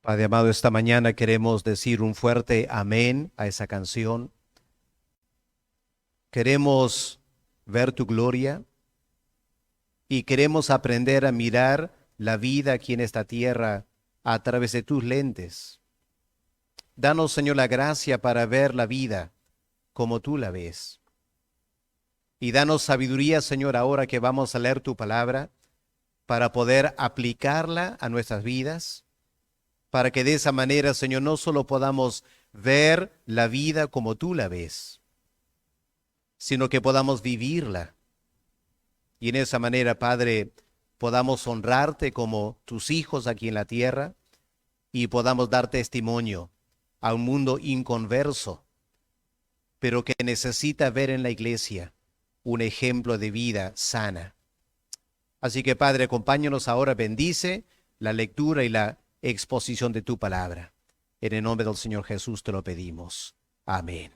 Padre amado, esta mañana queremos decir un fuerte amén a esa canción. Queremos ver tu gloria y queremos aprender a mirar la vida aquí en esta tierra a través de tus lentes. Danos, Señor, la gracia para ver la vida como tú la ves. Y danos sabiduría, Señor, ahora que vamos a leer tu palabra, para poder aplicarla a nuestras vidas, para que de esa manera, Señor, no solo podamos ver la vida como tú la ves, sino que podamos vivirla. Y en esa manera, Padre, podamos honrarte como tus hijos aquí en la tierra y podamos dar testimonio a un mundo inconverso, pero que necesita ver en la iglesia un ejemplo de vida sana. Así que, Padre, acompáñanos ahora, bendice la lectura y la exposición de tu palabra. En el nombre del Señor Jesús te lo pedimos. Amén.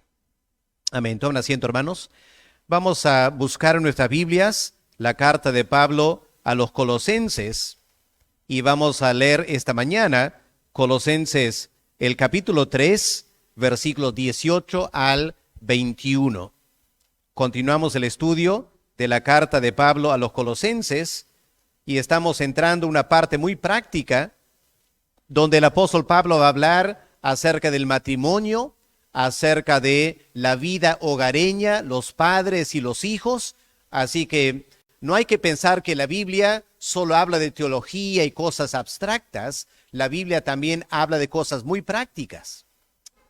Amén. Tomen asiento, hermanos. Vamos a buscar en nuestras Biblias la carta de Pablo a los Colosenses y vamos a leer esta mañana Colosenses, el capítulo 3, versículos 18 al 21. Continuamos el estudio de la carta de Pablo a los Colosenses y estamos entrando en una parte muy práctica donde el apóstol Pablo va a hablar acerca del matrimonio, acerca de la vida hogareña, los padres y los hijos. Así que no hay que pensar que la Biblia solo habla de teología y cosas abstractas. La Biblia también habla de cosas muy prácticas.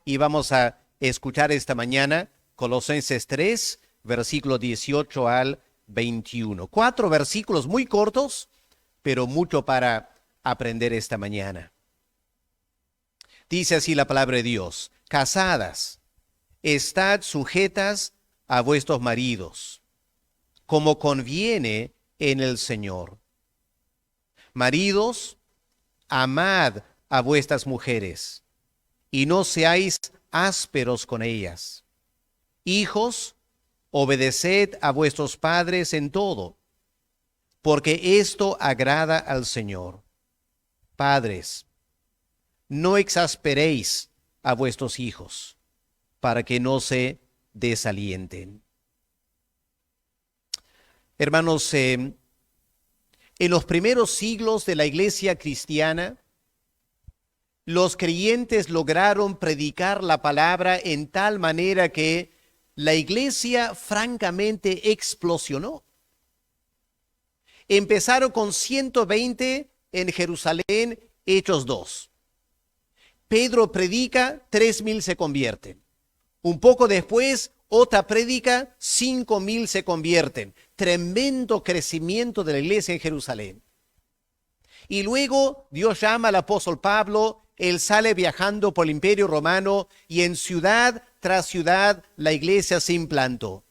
Y vamos a escuchar esta mañana Colosenses 3, versículo 18 al 21. 4 versículos muy cortos, pero mucho para aprender esta mañana. Dice así la palabra de Dios: casadas, estad sujetas a vuestros maridos, como conviene en el Señor. Maridos, amad a vuestras mujeres, y no seáis ásperos con ellas. Hijos, obedeced a vuestros padres en todo, porque esto agrada al Señor. Padres, no exasperéis a vuestros hijos, para que no se desalienten. Hermanos, en los primeros siglos de la iglesia cristiana, los creyentes lograron predicar la palabra en tal manera que la iglesia francamente explosionó. Empezaron con 120 en Jerusalén, Hechos 2. Pedro predica, 3,000 se convierten. Un poco después, otra prédica, 5,000 se convierten. Tremendo crecimiento de la iglesia en Jerusalén. Y luego Dios llama al apóstol Pablo, él sale viajando por el Imperio Romano y en ciudad tras ciudad la iglesia se implantó.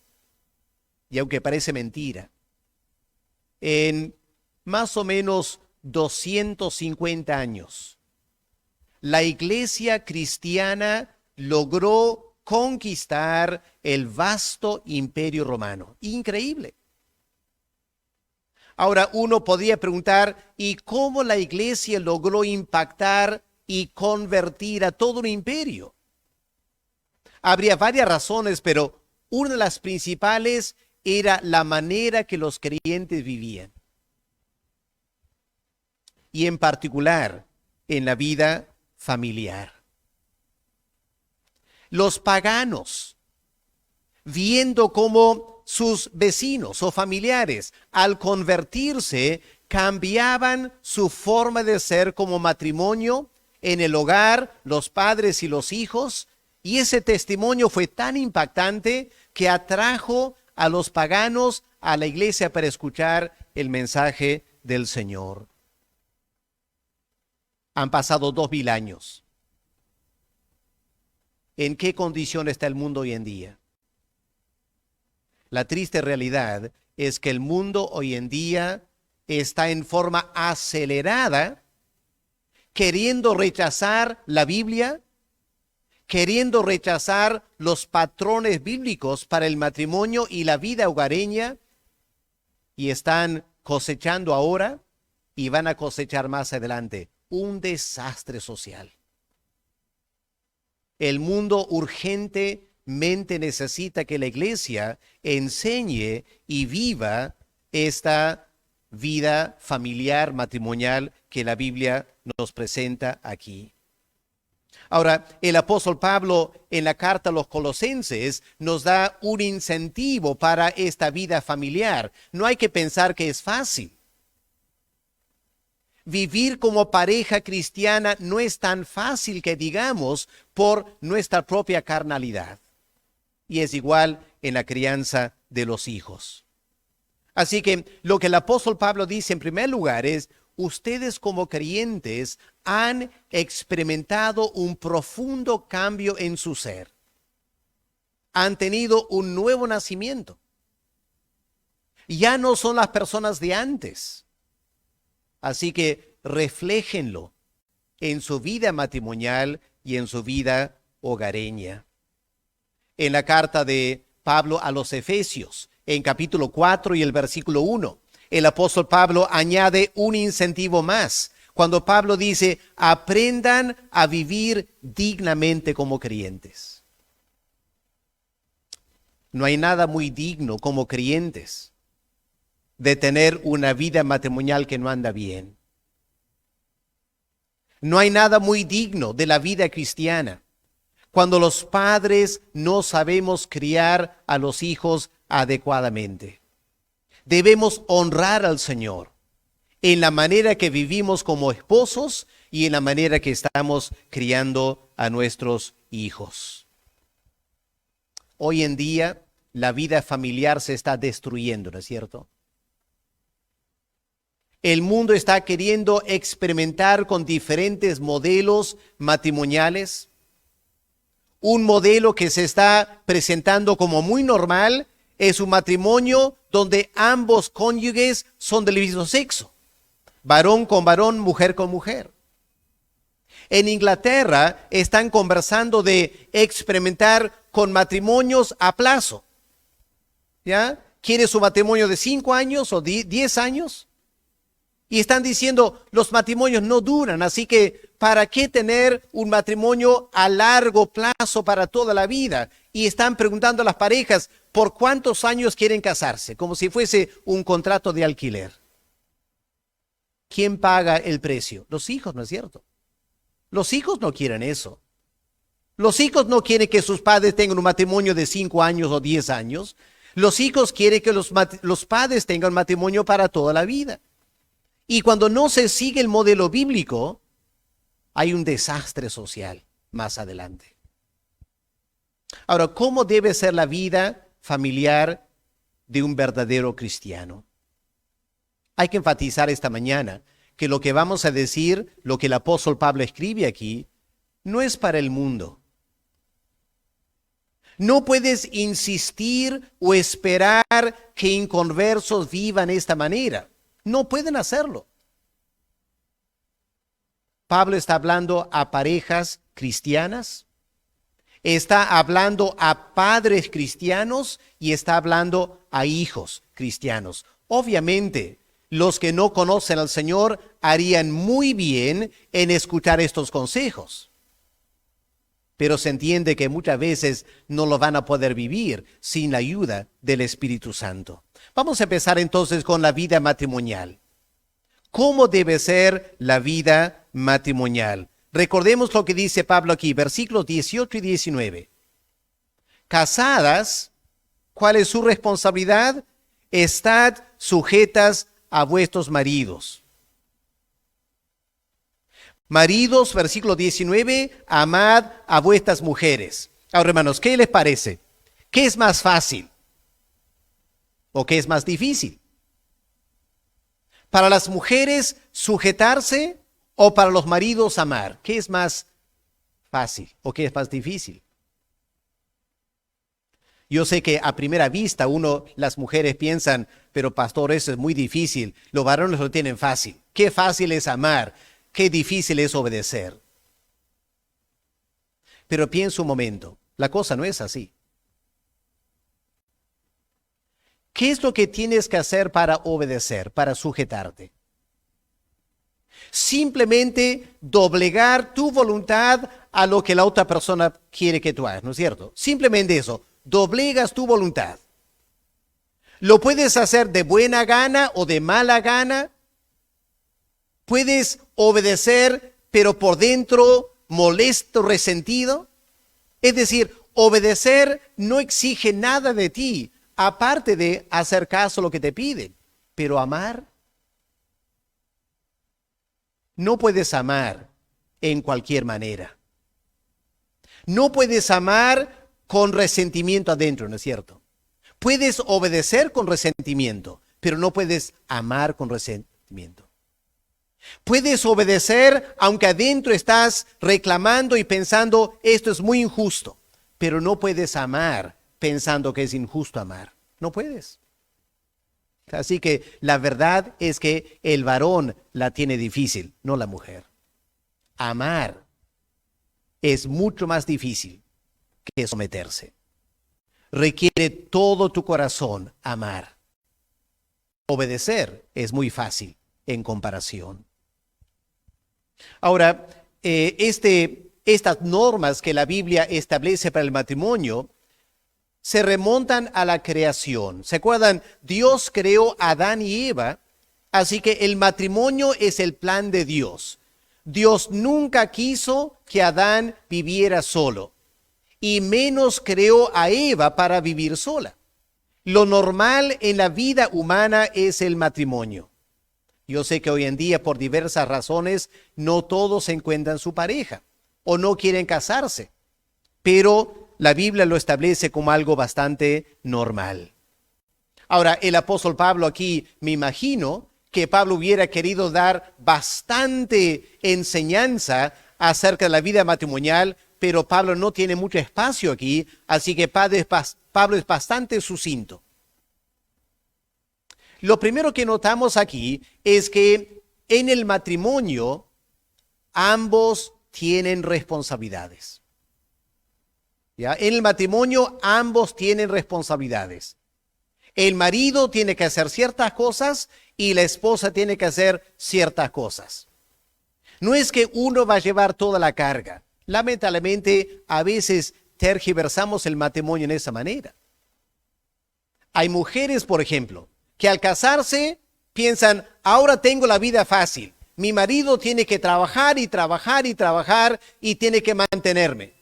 Y aunque parece mentira, en más o menos 250 años, la iglesia cristiana logró conquistar el vasto imperio romano. Increíble. Ahora uno podría preguntar, ¿y cómo la iglesia logró impactar y convertir a todo un imperio? Habría varias razones, pero una de las principales era la manera que los creyentes vivían. Y en particular, en la vida familiar. Los paganos, viendo cómo sus vecinos o familiares, al convertirse, cambiaban su forma de ser como matrimonio en el hogar, los padres y los hijos, y ese testimonio fue tan impactante que atrajo a los paganos a la iglesia para escuchar el mensaje del Señor. Han pasado 2,000 años. ¿En qué condición está el mundo hoy en día? La triste realidad es que el mundo hoy en día está en forma acelerada, queriendo rechazar la Biblia, queriendo rechazar los patrones bíblicos para el matrimonio y la vida hogareña, y están cosechando ahora y van a cosechar más adelante un desastre social. El mundo urgentemente necesita que la iglesia enseñe y viva esta vida familiar, matrimonial que la Biblia nos presenta aquí. Ahora, el apóstol Pablo en la carta a los Colosenses nos da un incentivo para esta vida familiar. No hay que pensar que es fácil. Vivir como pareja cristiana no es tan fácil que digamos por nuestra propia carnalidad. Y es igual en la crianza de los hijos. Así que lo que el apóstol Pablo dice en primer lugar es: ustedes como creyentes han experimentado un profundo cambio en su ser. Han tenido un nuevo nacimiento. Ya no son las personas de antes. Así que refléjenlo en su vida matrimonial y en su vida hogareña. En la carta de Pablo a los Efesios, en capítulo 4 y el versículo 1, el apóstol Pablo añade un incentivo más. Cuando Pablo dice: aprendan a vivir dignamente como creyentes. No hay nada muy digno como creyentes de tener una vida matrimonial que no anda bien. No hay nada muy digno de la vida cristiana cuando los padres no sabemos criar a los hijos adecuadamente. Debemos honrar al Señor en la manera que vivimos como esposos y en la manera que estamos criando a nuestros hijos. Hoy en día la vida familiar se está destruyendo, ¿no es cierto? El mundo está queriendo experimentar con diferentes modelos matrimoniales. Un modelo que se está presentando como muy normal es un matrimonio donde ambos cónyuges son del mismo sexo. Varón con varón, mujer con mujer. En Inglaterra están conversando de experimentar con matrimonios a plazo. ¿Ya? ¿Quieres un matrimonio de 5 años o 10 años? Y están diciendo, los matrimonios no duran, así que ¿para qué tener un matrimonio a largo plazo para toda la vida? Y están preguntando a las parejas, ¿por cuántos años quieren casarse? Como si fuese un contrato de alquiler. ¿Quién paga el precio? Los hijos, ¿no es cierto? Los hijos no quieren eso. Los hijos no quieren que sus padres tengan un matrimonio de 5 años o 10 años. Los hijos quieren que los padres tengan matrimonio para toda la vida. Y cuando no se sigue el modelo bíblico, hay un desastre social más adelante. Ahora, ¿cómo debe ser la vida familiar de un verdadero cristiano? Hay que enfatizar esta mañana que lo que vamos a decir, lo que el apóstol Pablo escribe aquí, no es para el mundo. No puedes insistir o esperar que inconversos vivan de esta manera. No pueden hacerlo. Pablo está hablando a parejas cristianas, está hablando a padres cristianos y está hablando a hijos cristianos. Obviamente, los que no conocen al Señor harían muy bien en escuchar estos consejos. Pero se entiende que muchas veces no lo van a poder vivir sin la ayuda del Espíritu Santo. Vamos a empezar entonces con la vida matrimonial. ¿Cómo debe ser la vida matrimonial? Recordemos lo que dice Pablo aquí, versículos 18 y 19. Casadas, ¿cuál es su responsabilidad? Estad sujetas a vuestros maridos. Maridos, versículo 19, amad a vuestras mujeres. Ahora, hermanos, ¿qué les parece? ¿Qué es más fácil? ¿O qué es más difícil? ¿Para las mujeres sujetarse o para los maridos amar? ¿Qué es más fácil o qué es más difícil? Yo sé que a primera vista las mujeres piensan, pero pastor, eso es muy difícil. Los varones lo tienen fácil. Qué fácil es amar, qué difícil es obedecer. Pero piensa un momento, la cosa no es así. ¿Qué es lo que tienes que hacer para obedecer, para sujetarte? Simplemente doblegar tu voluntad a lo que la otra persona quiere que tú hagas, ¿no es cierto? Simplemente eso, doblegas tu voluntad. Lo puedes hacer de buena gana o de mala gana. Puedes obedecer, pero por dentro molesto, resentido. Es decir, obedecer no exige nada de ti, aparte de hacer caso a lo que te piden. Pero amar, no puedes amar en cualquier manera. No puedes amar con resentimiento adentro, ¿no es cierto? Puedes obedecer con resentimiento, pero no puedes amar con resentimiento. Puedes obedecer aunque adentro estás reclamando y pensando, esto es muy injusto, pero no puedes amar pensando que es injusto amar. No puedes. Así que la verdad es que el varón la tiene difícil, no la mujer. Amar es mucho más difícil que someterse. Requiere todo tu corazón amar. Obedecer es muy fácil en comparación. Ahora, estas normas que la Biblia establece para el matrimonio se remontan a la creación. ¿Se acuerdan? Dios creó a Adán y Eva, así que el matrimonio es el plan de Dios. Dios nunca quiso que Adán viviera solo, y menos creó a Eva para vivir sola. Lo normal en la vida humana es el matrimonio. Yo sé que hoy en día, por diversas razones, no todos encuentran su pareja o no quieren casarse, pero la Biblia lo establece como algo bastante normal. Ahora, el apóstol Pablo aquí, me imagino que Pablo hubiera querido dar bastante enseñanza acerca de la vida matrimonial, pero Pablo no tiene mucho espacio aquí, así que Pablo es bastante sucinto. Lo primero que notamos aquí es que en el matrimonio ambos tienen responsabilidades. ¿Ya? En el matrimonio ambos tienen responsabilidades. El marido tiene que hacer ciertas cosas y la esposa tiene que hacer ciertas cosas. No es que uno va a llevar toda la carga. Lamentablemente, a veces tergiversamos el matrimonio en esa manera. Hay mujeres, por ejemplo, que al casarse piensan, ahora tengo la vida fácil. Mi marido tiene que trabajar y trabajar y trabajar y tiene que mantenerme.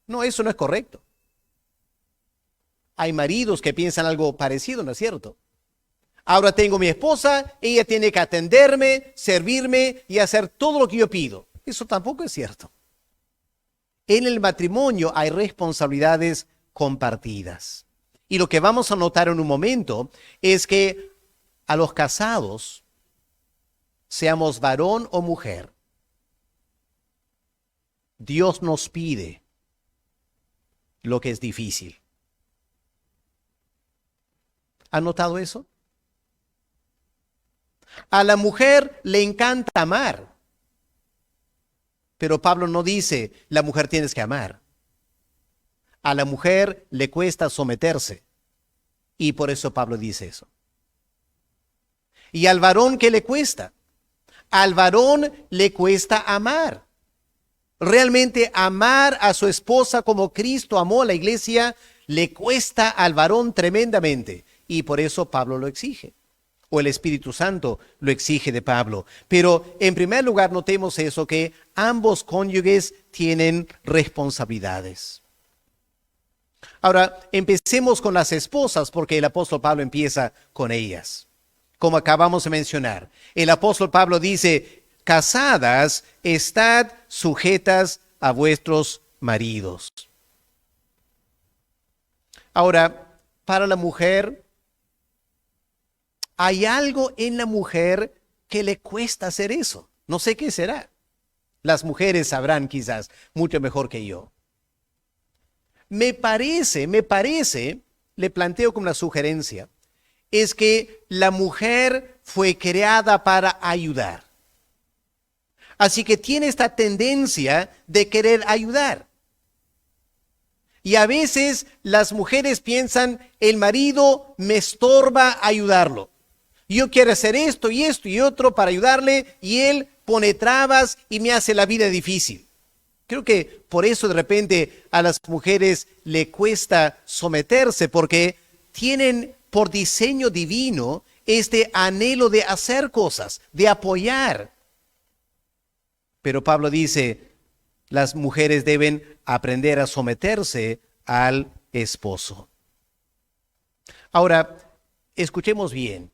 No, eso no es correcto. Hay maridos que piensan algo parecido, ¿no es cierto? Ahora tengo mi esposa, ella tiene que atenderme, servirme y hacer todo lo que yo pido. Eso tampoco es cierto. En el matrimonio hay responsabilidades compartidas. Y lo que vamos a notar en un momento es que a los casados, seamos varón o mujer, Dios nos pide lo que es difícil. ¿Han notado eso? A la mujer le encanta amar, pero Pablo no dice, la mujer tienes que amar. A la mujer le cuesta someterse, y por eso Pablo dice eso. ¿Y al varón qué le cuesta? Al varón le cuesta amar. Realmente amar a su esposa como Cristo amó a la iglesia le cuesta al varón tremendamente, y por eso Pablo lo exige. O el Espíritu Santo lo exige de Pablo. Pero en primer lugar notemos eso, que ambos cónyuges tienen responsabilidades. Ahora, empecemos con las esposas, porque el apóstol Pablo empieza con ellas. Como acabamos de mencionar, el apóstol Pablo dice, casadas, estad sujetas a vuestros maridos. Ahora, para la mujer, hay algo en la mujer que le cuesta hacer eso. No sé qué será. Las mujeres sabrán quizás mucho mejor que yo. Me parece, le planteo como una sugerencia, es que la mujer fue creada para ayudar. Así que tiene esta tendencia de querer ayudar. Y a veces las mujeres piensan, el marido me estorba ayudarlo. Yo quiero hacer esto y otro para ayudarle y él pone trabas y me hace la vida difícil. Creo que por eso de repente a las mujeres le cuesta someterse, porque tienen por diseño divino este anhelo de hacer cosas, de apoyar. Pero Pablo dice, las mujeres deben aprender a someterse al esposo. Ahora, escuchemos bien.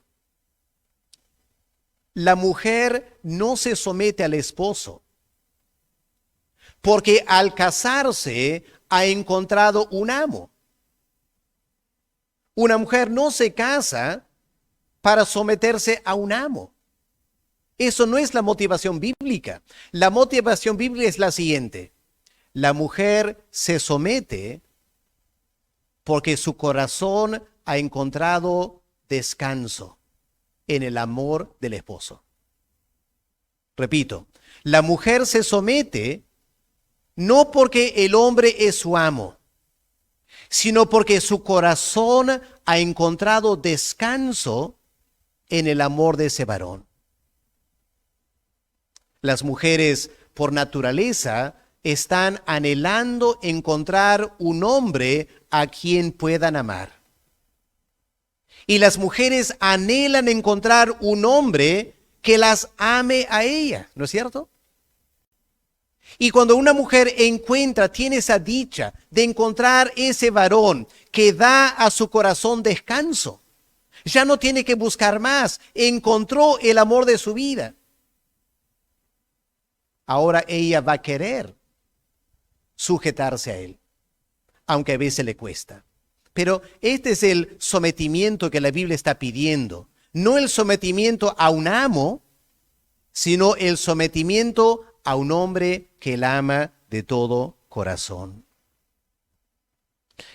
La mujer no se somete al esposo porque al casarse ha encontrado un amo. Una mujer no se casa para someterse a un amo. Eso no es la motivación bíblica. La motivación bíblica es la siguiente. La mujer se somete porque su corazón ha encontrado descanso en el amor del esposo. Repito, la mujer se somete no porque el hombre es su amo, sino porque su corazón ha encontrado descanso en el amor de ese varón. Las mujeres, por naturaleza, están anhelando encontrar un hombre a quien puedan amar. Y las mujeres anhelan encontrar un hombre que las ame a ella, ¿no es cierto? Y cuando una mujer tiene esa dicha de encontrar ese varón que da a su corazón descanso, ya no tiene que buscar más, encontró el amor de su vida. Ahora ella va a querer sujetarse a él, aunque a veces le cuesta. Pero este es el sometimiento que la Biblia está pidiendo. No el sometimiento a un amo, sino el sometimiento a un hombre que la ama de todo corazón.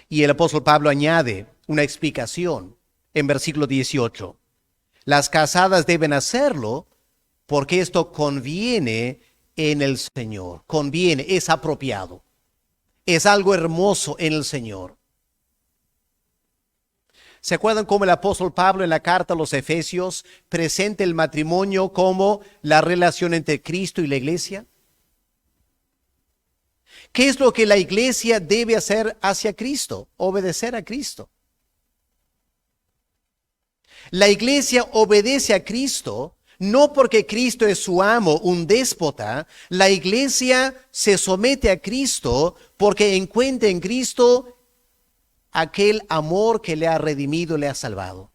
Y el apóstol Pablo añade una explicación en versículo 18. Las casadas deben hacerlo porque esto conviene en el Señor. Conviene, es apropiado. Es algo hermoso en el Señor. ¿Se acuerdan cómo el apóstol Pablo en la carta a los Efesios presenta el matrimonio como la relación entre Cristo y la iglesia? ¿Qué es lo que la iglesia debe hacer hacia Cristo? Obedecer a Cristo. La iglesia obedece a Cristo no porque Cristo es su amo, un déspota. La iglesia se somete a Cristo porque encuentra en Cristo aquel amor que le ha redimido, le ha salvado.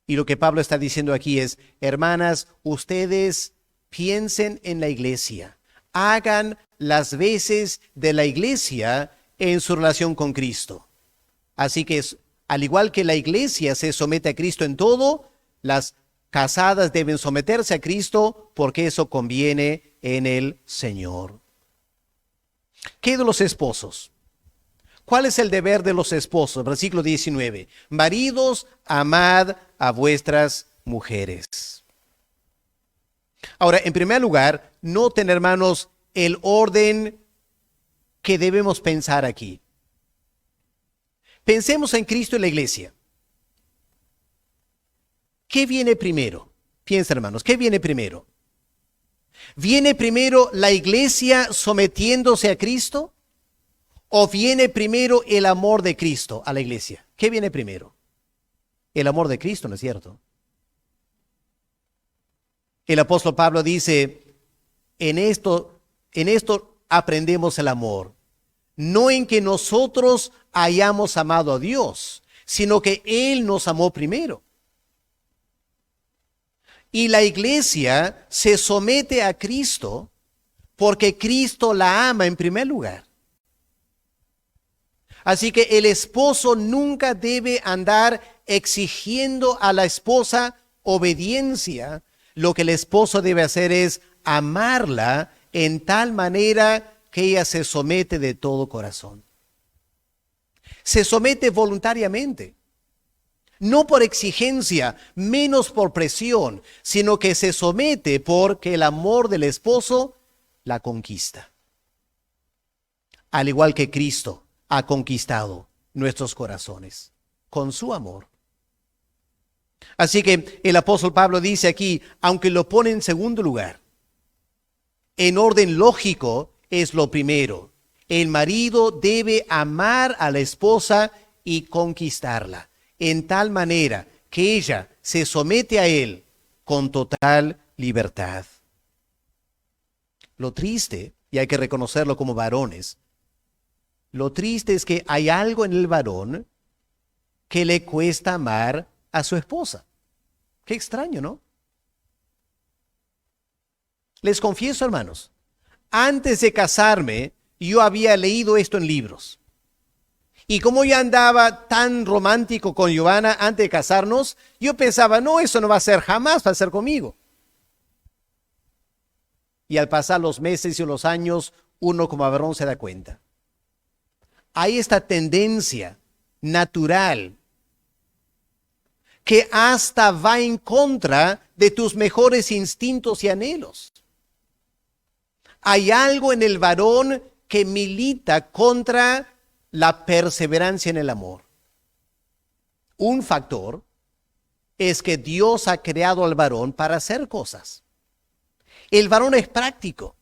Y lo que Pablo está diciendo aquí es, hermanas, ustedes piensen en la iglesia. Hagan las veces de la iglesia en su relación con Cristo. Así que, al igual que la iglesia se somete a Cristo en todo, las casadas deben someterse a Cristo porque eso conviene en el Señor. ¿Qué de los esposos? ¿Cuál es el deber de los esposos? Versículo 19. Maridos, amad a vuestras mujeres. Ahora, en primer lugar, noten, hermanos, el orden que debemos pensar aquí. Pensemos en Cristo y la iglesia. ¿Qué viene primero? Piensa, hermanos, ¿qué viene primero? ¿Viene primero la iglesia sometiéndose a Cristo? ¿O viene primero el amor de Cristo a la iglesia? ¿Qué viene primero? El amor de Cristo, ¿no es cierto? El apóstol Pablo dice, en esto aprendemos el amor. No en que nosotros hayamos amado a Dios, sino que Él nos amó primero. Y la iglesia se somete a Cristo porque Cristo la ama en primer lugar. Así que el esposo nunca debe andar exigiendo a la esposa obediencia. Lo que el esposo debe hacer es amarla en tal manera que ella se somete de todo corazón. Se somete voluntariamente, no por exigencia, menos por presión, sino que se somete porque el amor del esposo la conquista. Al igual que Cristo ha conquistado nuestros corazones con su amor. Así que el apóstol Pablo dice aquí, aunque lo pone en segundo lugar, en orden lógico es lo primero. El marido debe amar a la esposa y conquistarla, en tal manera que ella se somete a él con total libertad. Lo triste, y hay que reconocerlo como varones, lo triste es que hay algo en el varón que le cuesta amar a su esposa. Qué extraño, ¿no? Les confieso, hermanos, antes de casarme, yo había leído esto en libros. Y como yo andaba tan romántico con Giovanna antes de casarnos, yo pensaba, no, eso no va a ser jamás, va a ser conmigo. Y al pasar los meses y los años, uno como varón se da cuenta. Hay esta tendencia natural que hasta va en contra de tus mejores instintos y anhelos. Hay algo en el varón que milita contra la perseverancia en el amor. Un factor es que Dios ha creado al varón para hacer cosas. El varón es práctico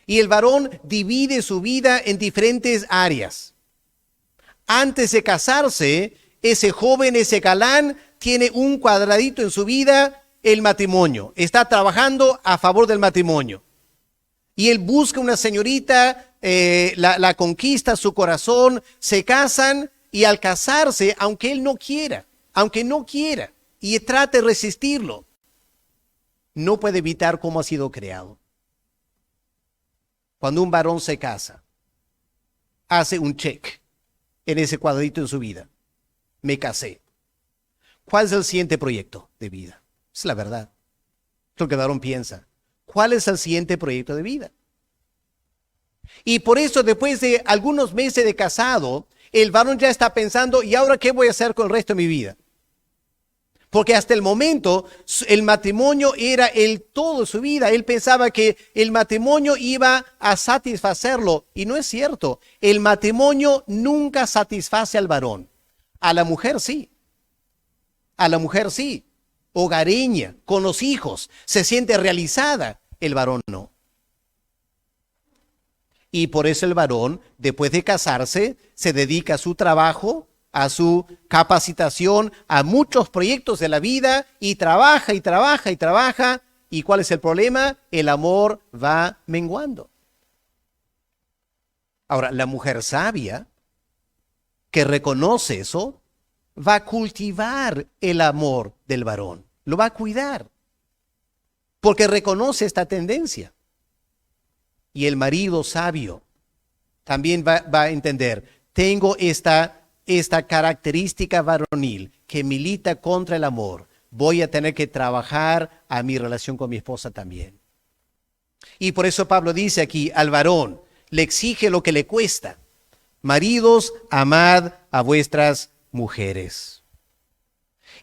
y el varón divide su vida en diferentes áreas. Antes de casarse, ese joven, ese galán, tiene un cuadradito en su vida, el matrimonio. Está trabajando a favor del matrimonio. Y él busca una señorita, la conquista su corazón, se casan y al casarse, aunque él no quiera, y trate de resistirlo, no puede evitar cómo ha sido creado. Cuando un varón se casa, hace un check en ese cuadrito en su vida. Me casé. ¿Cuál es el siguiente proyecto de vida? Es la verdad. Es lo que el varón piensa. ¿Cuál es el siguiente proyecto de vida? Y por eso, después de algunos meses de casado, el varón ya está pensando, ¿y ahora qué voy a hacer con el resto de mi vida? Porque hasta el momento, el matrimonio era el todo de su vida. Él pensaba que el matrimonio iba a satisfacerlo. Y no es cierto. El matrimonio nunca satisface al varón. A la mujer sí. A la mujer sí. Hogareña, con los hijos, se siente realizada. El varón no. Y por eso el varón, después de casarse, se dedica a su trabajo, a su capacitación, a muchos proyectos de la vida, y trabaja y trabaja y trabaja. ¿Y cuál es el problema? El amor va menguando. Ahora, la mujer sabia, que reconoce eso, va a cultivar el amor del varón, lo va a cuidar, porque reconoce esta tendencia. Y el marido sabio también va a entender, tengo esta característica varonil que milita contra el amor, voy a tener que trabajar a mi relación con mi esposa también. Y por eso Pablo dice aquí, al varón le exige lo que le cuesta. Maridos, amad a vuestras mujeres.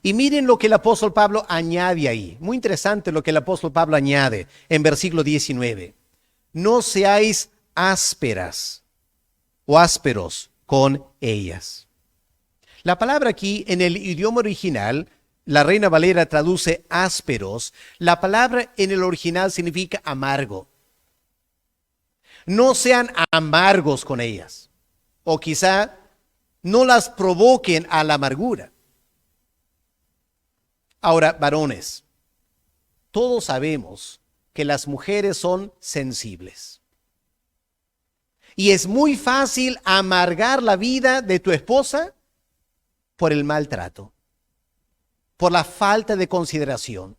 Y miren lo que el apóstol Pablo añade ahí. Muy interesante lo que el apóstol Pablo añade en versículo 19. No seáis ásperas o ásperos con ellas. La palabra aquí en el idioma original, la Reina Valera traduce ásperos. La palabra en el original significa amargo. No sean amargos con ellas. O quizá no las provoquen a la amargura. Ahora, varones, todos sabemos que las mujeres son sensibles. Y es muy fácil amargar la vida de tu esposa por el maltrato, por la falta de consideración.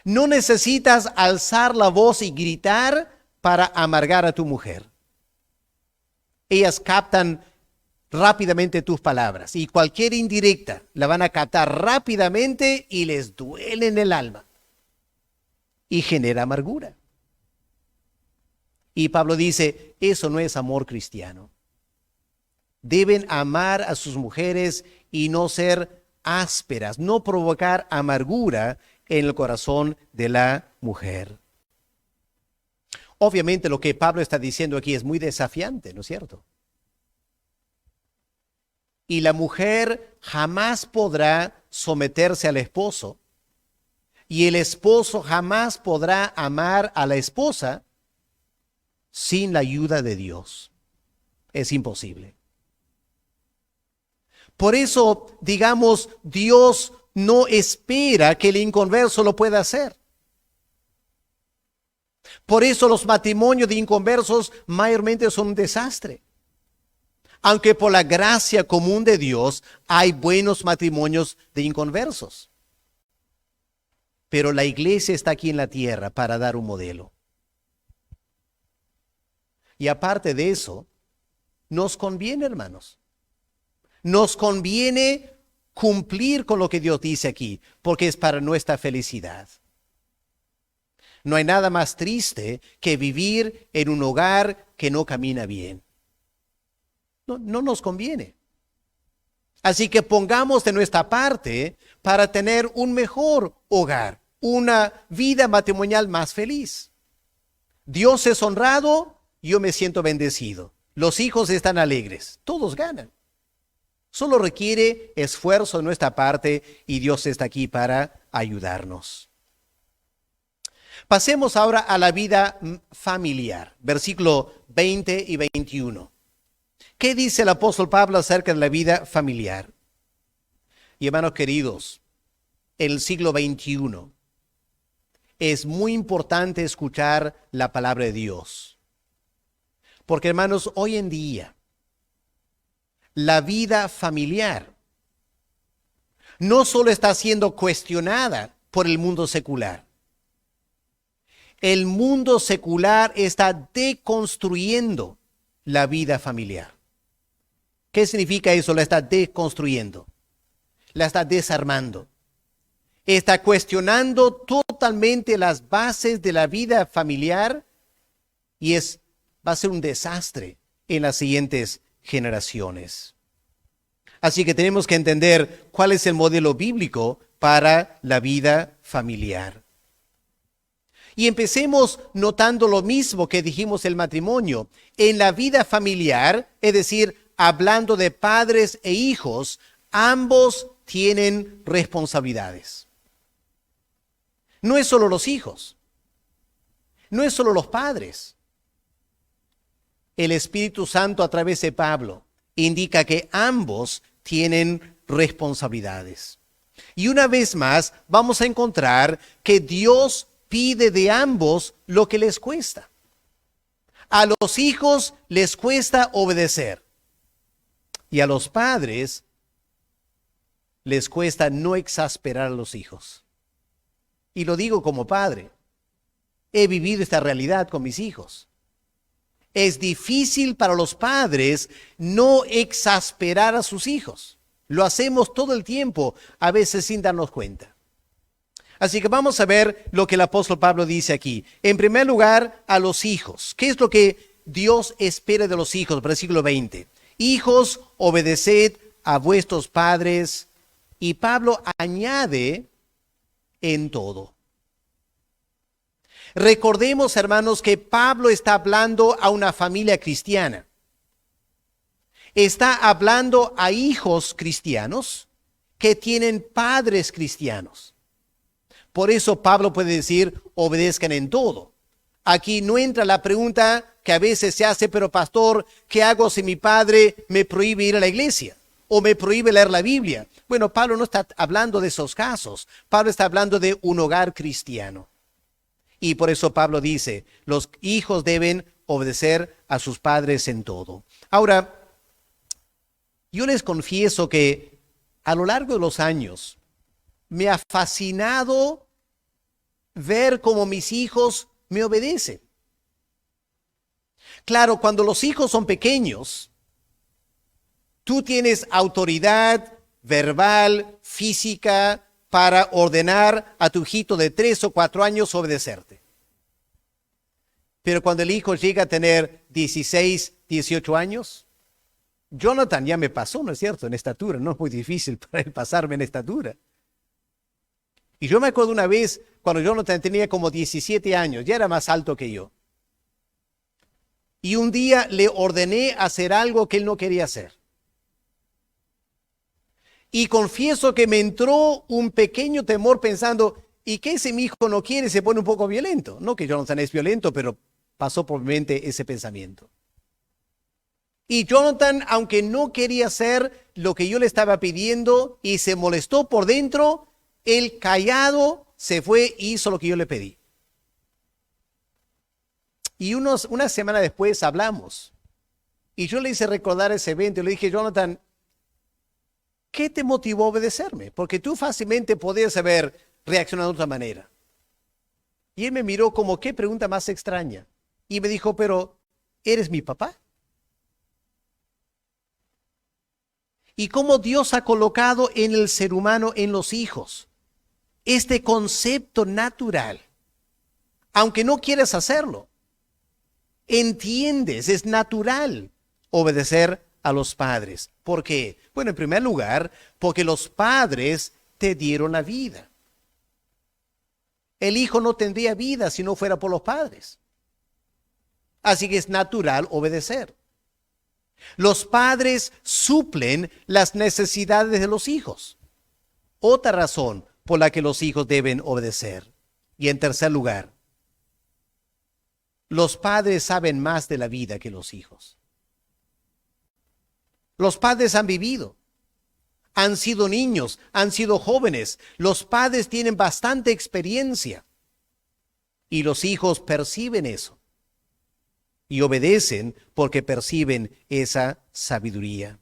No necesitas alzar la voz y gritar para amargar a tu mujer. Ellas captan rápidamente tus palabras y cualquier indirecta la van a captar rápidamente y les duele en el alma y genera amargura. Y Pablo dice, eso no es amor cristiano. Deben amar a sus mujeres y no ser ásperas, no provocar amargura en el corazón de la mujer. Obviamente lo que Pablo está diciendo aquí es muy desafiante, ¿no es cierto? y la mujer jamás podrá someterse al esposo, y el esposo jamás podrá amar a la esposa sin la ayuda de Dios. Es imposible. Por eso, digamos, Dios no espera que el inconverso lo pueda hacer. Por eso los matrimonios de inconversos mayormente son un desastre. Aunque por la gracia común de Dios hay buenos matrimonios de inconversos. Pero la iglesia está aquí en la tierra para dar un modelo. Y aparte de eso, nos conviene, hermanos. Nos conviene cumplir con lo que Dios dice aquí, porque es para nuestra felicidad. No hay nada más triste que vivir en un hogar que no camina bien. No nos conviene. Así que pongamos de nuestra parte para tener un mejor hogar, una vida matrimonial más feliz. Dios es honrado, yo me siento bendecido. Los hijos están alegres, todos ganan. Solo requiere esfuerzo de nuestra parte y Dios está aquí para ayudarnos. Pasemos ahora a la vida familiar, versículo 20 y 21. ¿Qué dice el apóstol Pablo acerca de la vida familiar? Y hermanos queridos, en el siglo XXI es muy importante escuchar la palabra de Dios. Porque hermanos, hoy en día, la vida familiar no solo está siendo cuestionada por el mundo secular. El mundo secular está deconstruyendo la vida familiar. ¿Qué significa eso? La está deconstruyendo. La está desarmando. Está cuestionando totalmente las bases de la vida familiar y va a ser un desastre en las siguientes generaciones. Así que tenemos que entender cuál es el modelo bíblico para la vida familiar. Y empecemos notando lo mismo que dijimos el matrimonio. En la vida familiar, es decir, hablando de padres e hijos, ambos tienen responsabilidades. No es solo los hijos, no es solo los padres. El Espíritu Santo a través de Pablo indica que ambos tienen responsabilidades. Y una vez más vamos a encontrar que Dios pide de ambos lo que les cuesta. A los hijos les cuesta obedecer. Y a los padres les cuesta no exasperar a los hijos. Y lo digo como padre. He vivido esta realidad con mis hijos. Es difícil para los padres no exasperar a sus hijos. Lo hacemos todo el tiempo, a veces sin darnos cuenta. Así que vamos a ver lo que el apóstol Pablo dice aquí. En primer lugar, a los hijos. ¿Qué es lo que Dios espera de los hijos? Versículo 20. Hijos, obedeced a vuestros padres. Y Pablo añade en todo. Recordemos, hermanos, que Pablo está hablando a una familia cristiana. Está hablando a hijos cristianos que tienen padres cristianos. Por eso Pablo puede decir, obedezcan en todo. Aquí no entra la pregunta que a veces se hace, pero pastor, ¿qué hago si mi padre me prohíbe ir a la iglesia? ¿O me prohíbe leer la Biblia? Bueno, Pablo no está hablando de esos casos. Pablo está hablando de un hogar cristiano. Y por eso Pablo dice, los hijos deben obedecer a sus padres en todo. Ahora, yo les confieso que a lo largo de los años me ha fascinado ver cómo mis hijos me obedecen. Claro, cuando los hijos son pequeños, tú tienes autoridad verbal, física, para ordenar a tu hijito de 3 o 4 años obedecerte. Pero cuando el hijo llega a tener 16, 18 años, Jonathan ya me pasó, ¿no es cierto?, en estatura. No es muy difícil para él pasarme en estatura. Y yo me acuerdo una vez, cuando Jonathan tenía como 17 años, ya era más alto que yo. Y un día le ordené hacer algo que él no quería hacer. Y confieso que me entró un pequeño temor pensando, ¿y qué si mi hijo no quiere y se pone un poco violento? No que Jonathan es violento, pero pasó por mi mente ese pensamiento. Y Jonathan, aunque no quería hacer lo que yo le estaba pidiendo y se molestó por dentro, él callado se fue y hizo lo que yo le pedí. Y una semana después hablamos. Y yo le hice recordar ese evento y le dije, Jonathan, ¿qué te motivó a obedecerme? Porque tú fácilmente podías haber reaccionado de otra manera. Y él me miró como, qué pregunta más extraña. Y me dijo, pero, ¿eres mi papá? Y cómo Dios ha colocado en el ser humano, en los hijos, este concepto natural. Aunque no quieras hacerlo, entiendes, es natural obedecer a los padres. ¿Por qué? Bueno, en primer lugar, porque los padres te dieron la vida. El hijo no tendría vida si no fuera por los padres. Así que es natural obedecer. Los padres suplen las necesidades de los hijos. Otra razón por la que los hijos deben obedecer. Y en tercer lugar, los padres saben más de la vida que los hijos. Los padres han vivido, han sido niños, han sido jóvenes. Los padres tienen bastante experiencia y los hijos perciben eso y obedecen porque perciben esa sabiduría.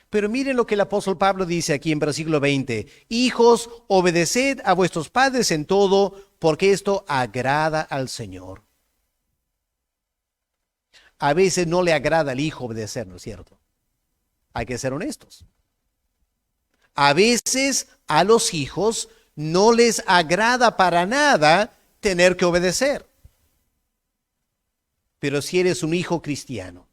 Pero miren lo que el apóstol Pablo dice aquí en versículo 20. Hijos, obedeced a vuestros padres en todo, porque esto agrada al Señor. A veces no le agrada al hijo obedecer, ¿no es cierto? Hay que ser honestos. A veces a los hijos no les agrada para nada tener que obedecer. Pero si eres un hijo cristiano,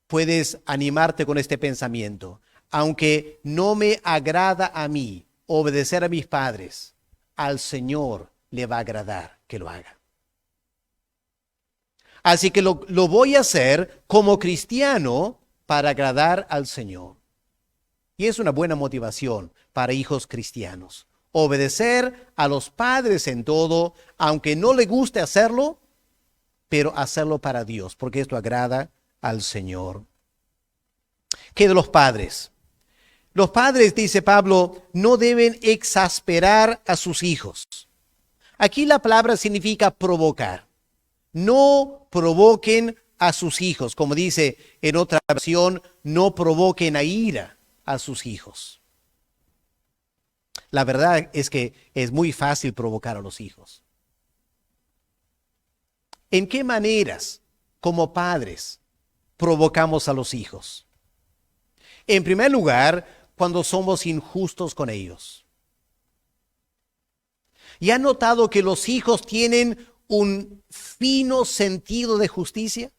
puedes animarte con este pensamiento. Aunque no me agrada a mí obedecer a mis padres, al Señor le va a agradar que lo haga. Así que lo voy a hacer como cristiano para agradar al Señor. Y es una buena motivación para hijos cristianos. Obedecer a los padres en todo, aunque no le guste hacerlo, pero hacerlo para Dios, porque esto agrada al Señor. ¿Qué de los padres? Los padres, dice Pablo, no deben exasperar a sus hijos. Aquí la palabra significa provocar. No provoquen a sus hijos, como dice en otra versión, no provoquen a ira a sus hijos. La verdad es que es muy fácil provocar a los hijos. ¿En qué maneras, como padres, provocamos a los hijos? En primer lugar, cuando somos injustos con ellos. ¿Y han notado que los hijos tienen un fino sentido de justicia?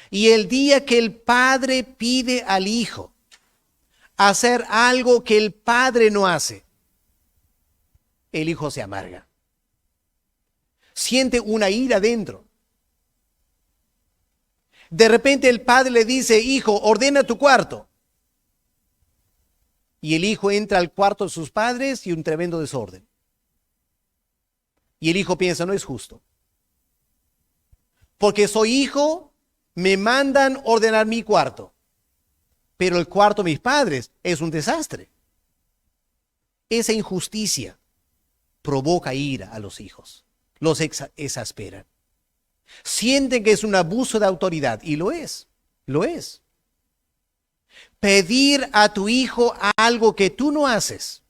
Y el día que el padre pide al hijo hacer algo que el padre no hace, el hijo se amarga. Siente una ira dentro. De repente el padre le dice, hijo, ordena tu cuarto. Y el hijo entra al cuarto de sus padres y un tremendo desorden. Y el hijo piensa, no es justo. Porque soy hijo, me mandan ordenar mi cuarto. Pero el cuarto de mis padres es un desastre. Esa injusticia provoca ira a los hijos. Los exasperan. Sienten que es un abuso de autoridad. Y lo es. Lo es. Pedir a tu hijo algo que tú no haces.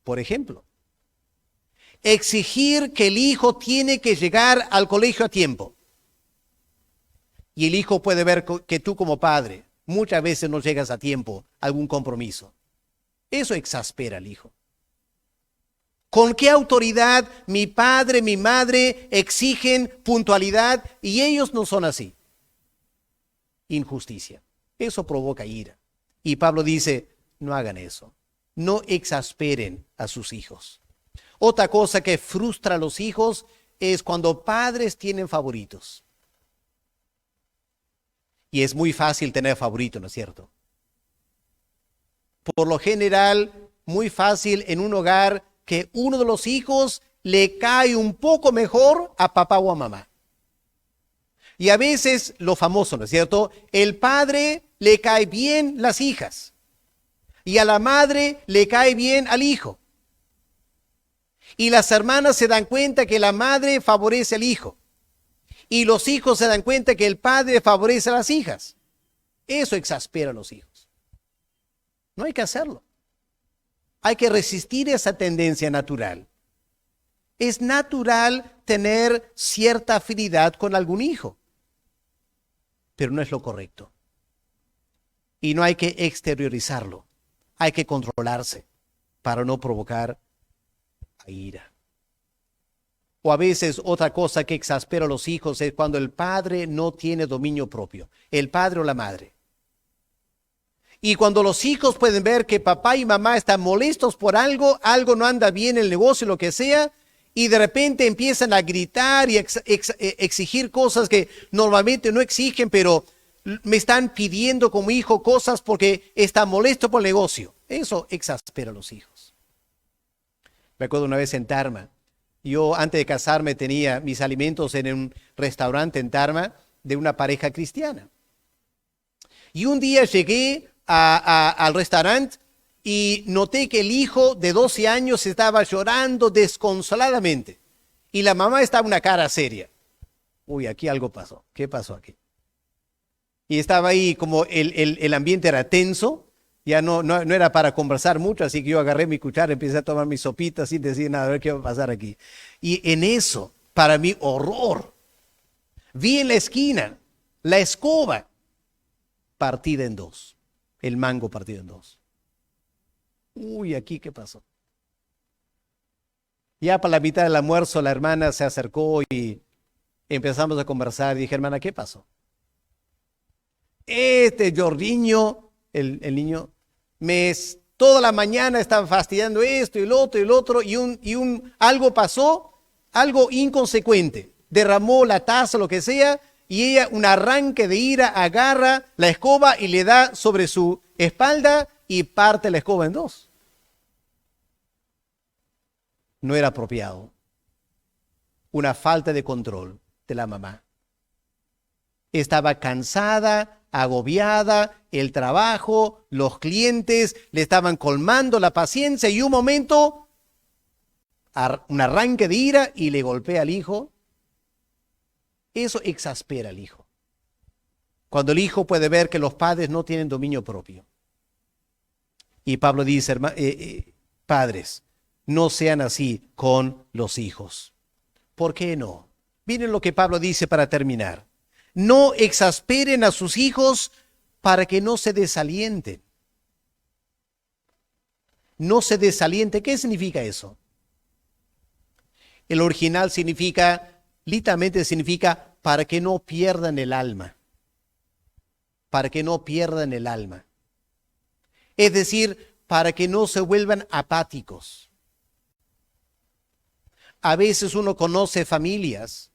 Por ejemplo, exigir que el hijo tiene que llegar al colegio a tiempo. Y el hijo puede ver que tú como padre muchas veces no llegas a tiempo a algún compromiso. Eso exaspera al hijo. ¿Con qué autoridad mi padre, mi madre exigen puntualidad y ellos no son así? Injusticia. Eso provoca ira. Y Pablo dice, no hagan eso. No exasperen a sus hijos. Otra cosa que frustra a los hijos es cuando padres tienen favoritos. Y es muy fácil tener favorito, ¿no es cierto? Por lo general, muy fácil en un hogar que uno de los hijos le cae un poco mejor a papá o a mamá. Y a veces lo famoso, ¿no es cierto? El padre le cae bien las hijas y a la madre le cae bien al hijo. Y las hermanas se dan cuenta que la madre favorece al hijo. Y los hijos se dan cuenta que el padre favorece a las hijas. Eso exaspera a los hijos. No hay que hacerlo. Hay que resistir esa tendencia natural. Es natural tener cierta afinidad con algún hijo, pero no es lo correcto. Y no hay que exteriorizarlo. Hay que controlarse para no provocar ira. O a veces otra cosa que exaspera a los hijos es cuando el padre no tiene dominio propio, el padre o la madre. Y cuando los hijos pueden ver que papá y mamá están molestos por algo, algo no anda bien en el negocio, lo que sea, y de repente empiezan a gritar y exigir cosas que normalmente no exigen, pero me están pidiendo como hijo cosas porque está molesto por el negocio. Eso exaspera a los hijos. Me acuerdo una vez en Tarma. Yo antes de casarme tenía mis alimentos en un restaurante en Tarma de una pareja cristiana. Y un día llegué al restaurante y noté que el hijo de 12 años estaba llorando desconsoladamente. Y la mamá estaba una cara seria. Uy, aquí algo pasó. ¿Qué pasó aquí? Y estaba ahí como el ambiente era tenso. Ya no era para conversar mucho, así que yo agarré mi cuchara, empecé a tomar mi sopita sin decir nada, a ver qué va a pasar aquí. Y en eso, para mí, horror. Vi en la esquina la escoba partida en dos, el mango partido en dos. Uy, ¿aquí qué pasó? Ya para la mitad del almuerzo la hermana se acercó y empezamos a conversar. Dije, hermana, ¿qué pasó? Jordiño, el niño, toda la mañana estaba fastidiando esto y el otro, algo pasó, algo inconsecuente. Derramó la taza, lo que sea, y ella, un arranque de ira, agarra la escoba y le da sobre su espalda y parte la escoba en dos. No era apropiado. Una falta de control de la mamá. Estaba cansada, agobiada, el trabajo, los clientes le estaban colmando la paciencia y un momento, un arranque de ira y le golpea al hijo. Eso exaspera al hijo. Cuando el hijo puede ver que los padres no tienen dominio propio. Y Pablo dice, padres, no sean así con los hijos. ¿Por qué no? Miren lo que Pablo dice para terminar. No exasperen a sus hijos para que no se desalienten. No se desaliente. ¿Qué significa eso? El original significa, literalmente significa, para que no pierdan el alma. Para que no pierdan el alma. Es decir, para que no se vuelvan apáticos. A veces uno conoce familias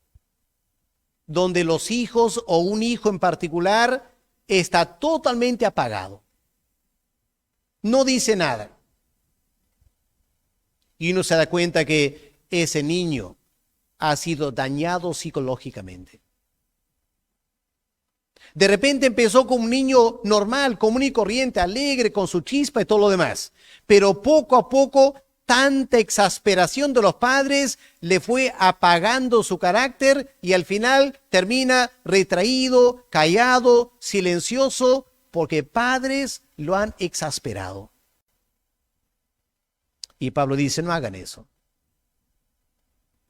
donde los hijos o un hijo en particular está totalmente apagado. No dice nada. Y uno se da cuenta que ese niño ha sido dañado psicológicamente. De repente empezó como un niño normal, común y corriente, alegre, con su chispa y todo lo demás. Pero poco a poco, tanta exasperación de los padres le fue apagando su carácter y al final termina retraído, callado, silencioso, porque padres lo han exasperado. Y Pablo dice, no hagan eso.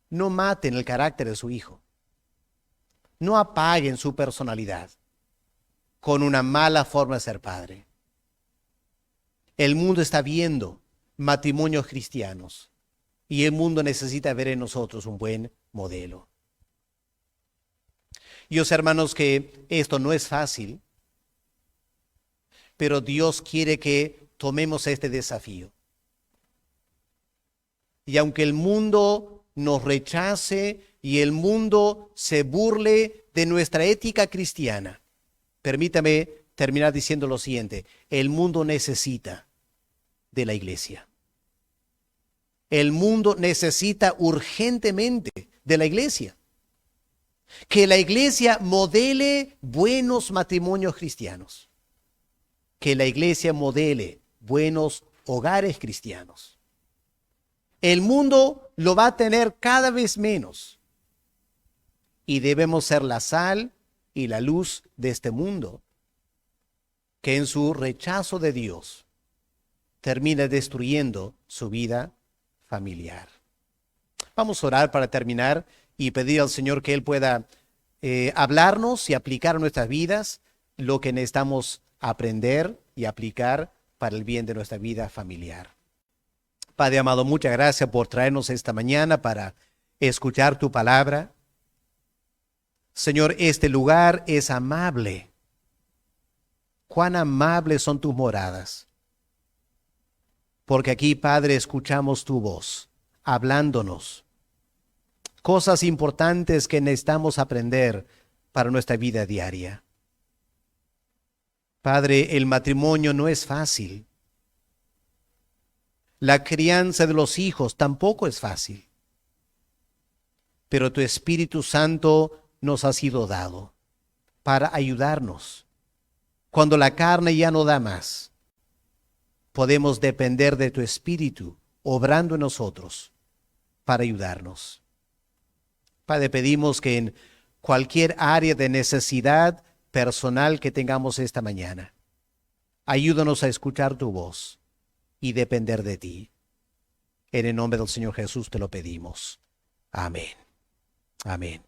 No maten el carácter de su hijo. No apaguen su personalidad con una mala forma de ser padre. El mundo está viendo matrimonios cristianos y el mundo necesita ver en nosotros un buen modelo. Yo sé, hermanos, que esto no es fácil, pero Dios quiere que tomemos este desafío. Y aunque el mundo nos rechace y el mundo se burle de nuestra ética cristiana, Permítame terminar diciendo lo siguiente. El mundo necesita de la iglesia. El mundo necesita urgentemente de la iglesia. Que la iglesia modele buenos matrimonios cristianos. Que la iglesia modele buenos hogares cristianos. El mundo lo va a tener cada vez menos. Y debemos ser la sal y la luz de este mundo, que en su rechazo de Dios termina destruyendo su vida familiar. Vamos a orar para terminar y pedir al Señor que Él pueda hablarnos y aplicar a nuestras vidas lo que necesitamos aprender y aplicar para el bien de nuestra vida familiar. Padre amado, muchas gracias por traernos esta mañana para escuchar tu palabra. Señor, este lugar es amable. Cuán amables son tus moradas. Porque aquí, Padre, escuchamos tu voz, hablándonos. Cosas importantes que necesitamos aprender para nuestra vida diaria. Padre, el matrimonio no es fácil. La crianza de los hijos tampoco es fácil. Pero tu Espíritu Santo nos ha sido dado para ayudarnos. Cuando la carne ya no da más, podemos depender de tu Espíritu, obrando en nosotros, para ayudarnos. Padre, pedimos que en cualquier área de necesidad personal que tengamos esta mañana, ayúdanos a escuchar tu voz y depender de ti. En el nombre del Señor Jesús te lo pedimos. Amén. Amén.